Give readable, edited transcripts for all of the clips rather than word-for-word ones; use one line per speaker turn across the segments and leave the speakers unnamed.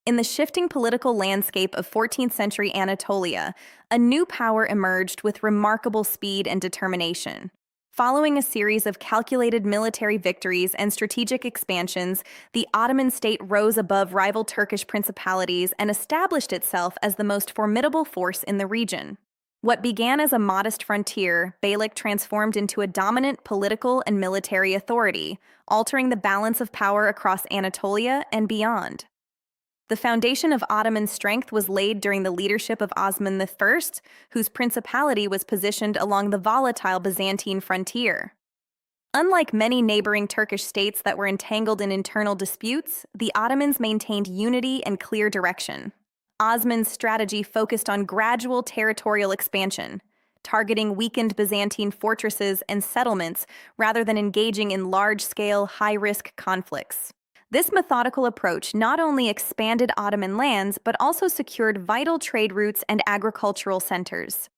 In the shifting political landscape of 14th century Anatolia, a new power emerged with remarkable speed and determination. Following a series of calculated military victories and strategic expansions, the Ottoman state rose above rival Turkish principalities and established itself as the most formidable force in the region. What began as a modest frontier, Beylik transformed into a dominant political and military authority, altering the balance of power across Anatolia and beyond. The foundation of Ottoman strength was laid during the leadership of Osman I, whose principality was positioned along the volatile Byzantine frontier. Unlike many neighboring Turkish states that were entangled in internal disputes, the Ottomans maintained unity and clear direction. Osman's strategy focused on gradual territorial expansion, targeting weakened Byzantine fortresses and settlements rather than engaging in large-scale, high-risk conflicts. This methodical approach not only expanded Ottoman lands but also secured vital trade routes and agricultural centers.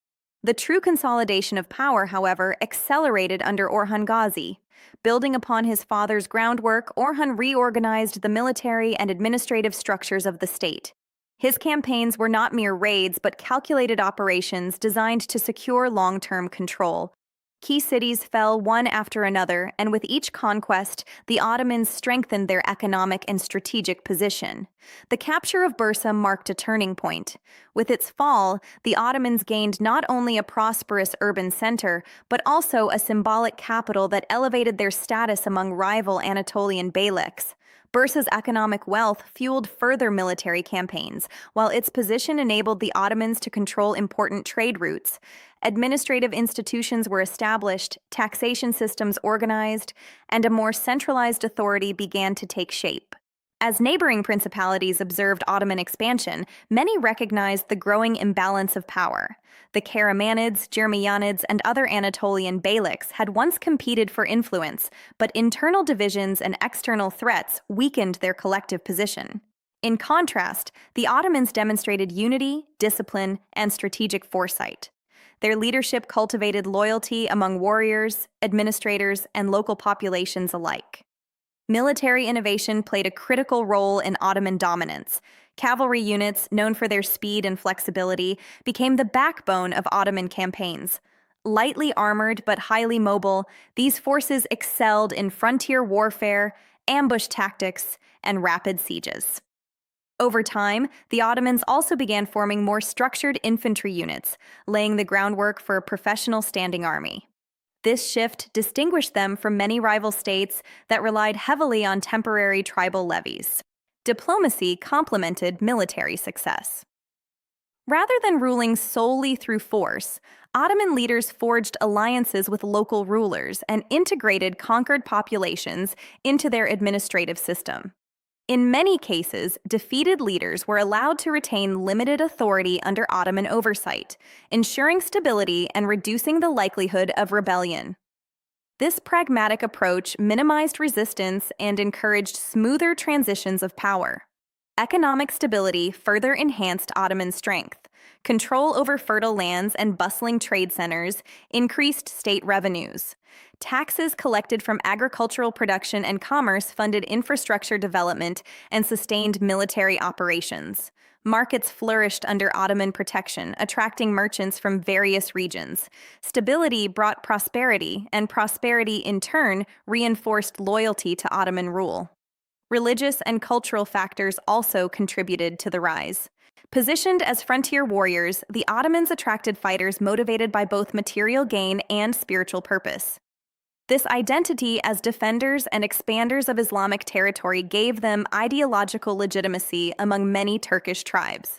The true consolidation of power, however, accelerated under Orhan Ghazi. Building upon his father's groundwork, Orhan reorganized the military and administrative structures of the state. His campaigns were not mere raids but calculated operations designed to secure long-term control. Key cities fell one after another, and with each conquest, the Ottomans strengthened their economic and strategic position. The capture of Bursa marked a turning point. With its fall, the Ottomans gained not only a prosperous urban center, but also a symbolic capital that elevated their status among rival Anatolian beyliks. Bursa's economic wealth fueled further military campaigns, while its position enabled the Ottomans to control important trade routes. Administrative institutions were established, taxation systems organized, and a more centralized authority began to take shape. As neighboring principalities observed Ottoman expansion, many recognized the growing imbalance of power. The Karamanids, Jeremianids, and other Anatolian beyliks had once competed for influence, but internal divisions and external threats weakened their collective position. In contrast, the Ottomans demonstrated unity, discipline, and strategic foresight. Their leadership cultivated loyalty among warriors, administrators, and local populations alike. Military innovation played a critical role in Ottoman dominance. Cavalry units, known for their speed and flexibility, became the backbone of Ottoman campaigns. Lightly armored but highly mobile, these forces excelled in frontier warfare, ambush tactics, and rapid sieges. Over time, the Ottomans also began forming more structured infantry units, laying the groundwork for a professional standing army. This shift distinguished them from many rival states that relied heavily on temporary tribal levies. Diplomacy complemented military success. Rather than ruling solely through force, Ottoman leaders forged alliances with local rulers and integrated conquered populations into their administrative system. In many cases, defeated leaders were allowed to retain limited authority under Ottoman oversight, ensuring stability and reducing the likelihood of rebellion. This pragmatic approach minimized resistance and encouraged smoother transitions of power. Economic stability further enhanced Ottoman strength. Control over fertile lands and bustling trade centers increased state revenues. Taxes collected from agricultural production and commerce funded infrastructure development and sustained military operations. Markets flourished under Ottoman protection, attracting merchants from various regions. Stability brought prosperity, and prosperity in turn reinforced loyalty to Ottoman rule. Religious and cultural factors also contributed to the rise. Positioned as frontier warriors, the Ottomans attracted fighters motivated by both material gain and spiritual purpose. This identity as defenders and expanders of Islamic territory gave them ideological legitimacy among many Turkish tribes.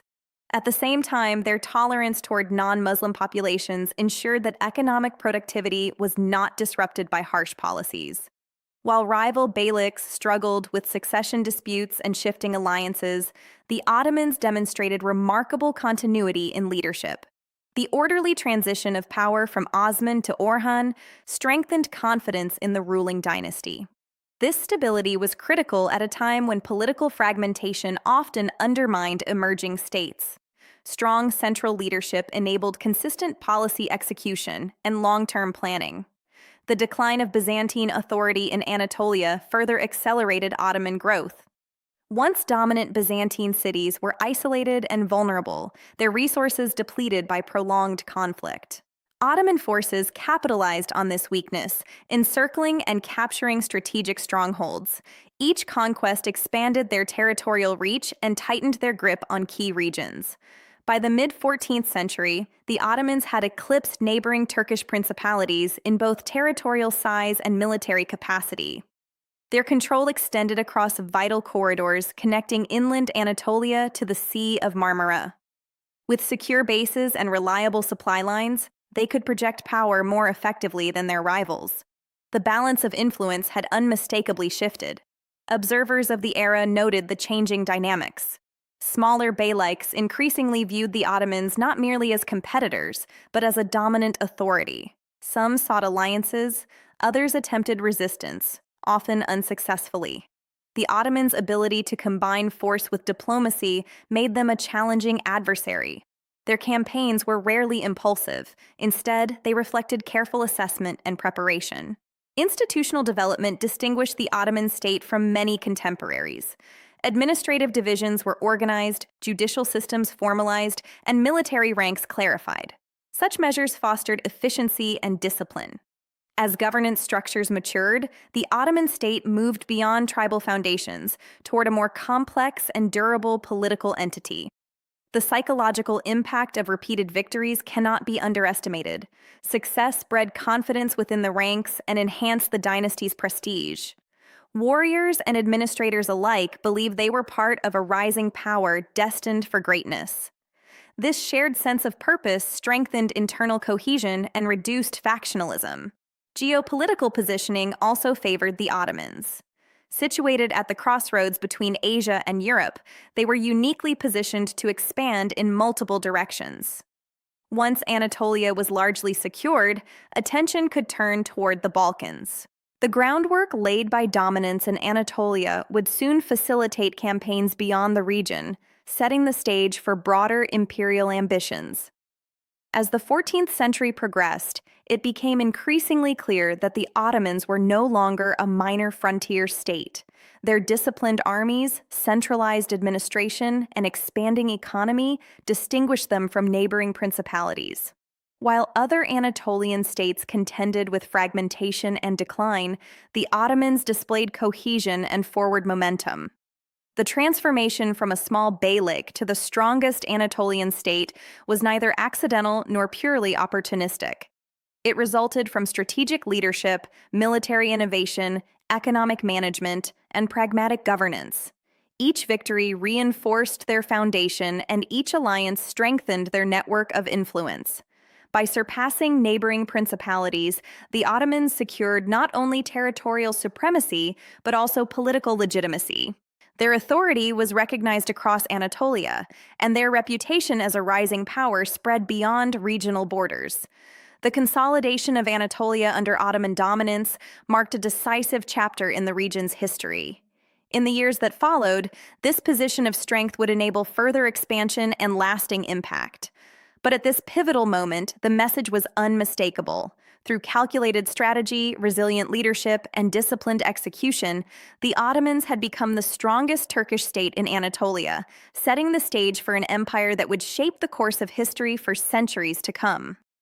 At the same time, their tolerance toward non-Muslim populations ensured that economic productivity was not disrupted by harsh policies. While rival beyliks struggled with succession disputes and shifting alliances, the Ottomans demonstrated remarkable continuity in leadership. The orderly transition of power from Osman to Orhan strengthened confidence in the ruling dynasty. This stability was critical at a time when political fragmentation often undermined emerging states. Strong central leadership enabled consistent policy execution and long-term planning. The decline of Byzantine authority in Anatolia further accelerated Ottoman growth. Once dominant Byzantine cities were isolated and vulnerable, their resources depleted by prolonged conflict. Ottoman forces capitalized on this weakness, encircling and capturing strategic strongholds. Each conquest expanded their territorial reach and tightened their grip on key regions. By the mid-14th century, the Ottomans had eclipsed neighboring Turkish principalities in both territorial size and military capacity. Their control extended across vital corridors connecting inland Anatolia to the Sea of Marmara. With secure bases and reliable supply lines, they could project power more effectively than their rivals. The balance of influence had unmistakably shifted. Observers of the era noted the changing dynamics. Smaller beyliks increasingly viewed the Ottomans not merely as competitors, but as a dominant authority. Some sought alliances, others attempted resistance, often unsuccessfully. The Ottomans' ability to combine force with diplomacy made them a challenging adversary. Their campaigns were rarely impulsive. Instead, they reflected careful assessment and preparation. Institutional development distinguished the Ottoman state from many contemporaries. Administrative divisions were organized, judicial systems formalized, and military ranks clarified. Such measures fostered efficiency and discipline. As governance structures matured, the Ottoman state moved beyond tribal foundations toward a more complex and durable political entity. The psychological impact of repeated victories cannot be underestimated. Success bred confidence within the ranks and enhanced the dynasty's prestige. Warriors and administrators alike believed they were part of a rising power destined for greatness. This shared sense of purpose strengthened internal cohesion and reduced factionalism. Geopolitical positioning also favored the Ottomans. Situated at the crossroads between Asia and Europe, they were uniquely positioned to expand in multiple directions. Once Anatolia was largely secured, attention could turn toward the Balkans. The groundwork laid by dominance in Anatolia would soon facilitate campaigns beyond the region, setting the stage for broader imperial ambitions. As the 14th century progressed, it became increasingly clear that the Ottomans were no longer a minor frontier state. Their disciplined armies, centralized administration, and expanding economy distinguished them from neighboring principalities. While other Anatolian states contended with fragmentation and decline, the Ottomans displayed cohesion and forward momentum. The transformation from a small beylik to the strongest Anatolian state was neither accidental nor purely opportunistic. It resulted from strategic leadership, military innovation, economic management, and pragmatic governance. Each victory reinforced their foundation, and each alliance strengthened their network of influence. By surpassing neighboring principalities, the Ottomans secured not only territorial supremacy, but also political legitimacy. Their authority was recognized across Anatolia, and their reputation as a rising power spread beyond regional borders. The consolidation of Anatolia under Ottoman dominance marked a decisive chapter in the region's history. In the years that followed, this position of strength would enable further expansion and lasting impact. But at this pivotal moment, the message was unmistakable. Through calculated strategy, resilient leadership, and disciplined execution, the Ottomans had become the strongest Turkish state in Anatolia, setting the stage for an empire that would shape the course of history for centuries to come.